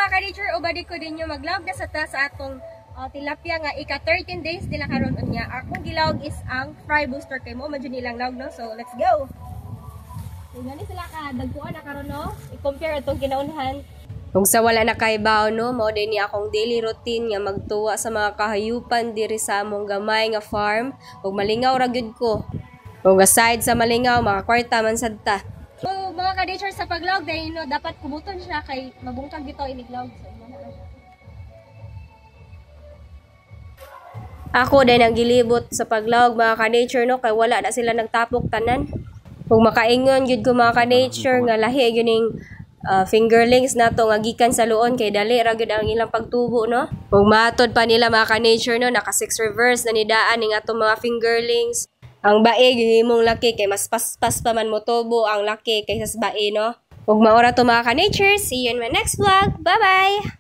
mga ka-nature, ubadi ko din yung maglawag na sa atong tilapia nga ika 13 days nila karon unya. Akong gilawag is ang fry booster kay mo medyo nilang lawag no. So let's go. Gani sila ka dagkuan na karon no. I-compare itong kinaunhan. Kung sa wala na kaibaw no, mao din ni akong daily routine nga magtuwa sa mga kahayupan diri sa among gamay nga farm ug malingaw ra gyud ko. Kung aside sa malingaw, mga kwarta man sadta. So, mga ka-nature sa paglawag dahil no, dapat kumuton siya kay mabungkag dito iniglawag. So, ako din ang gilibot sa paglawag mga ka-nature no, kay wala na sila nagtapok tanan. Kung makaingon gyud ko mga ka-nature nga lahi gyud ning fingerlings nato nga gikan sa luon kay dali ra gyud ang ilang pagtubo no. Kung matod pa nila mga ka-nature no, naka 6 reverse na nidaan ning atong mga fingerlings. Ang bae gyud imong laki kay mas paspas pa man mo tubo ang laki kaysa sa bae no. Ug maura to mga ka-nature, see you in my next vlog. Bye bye.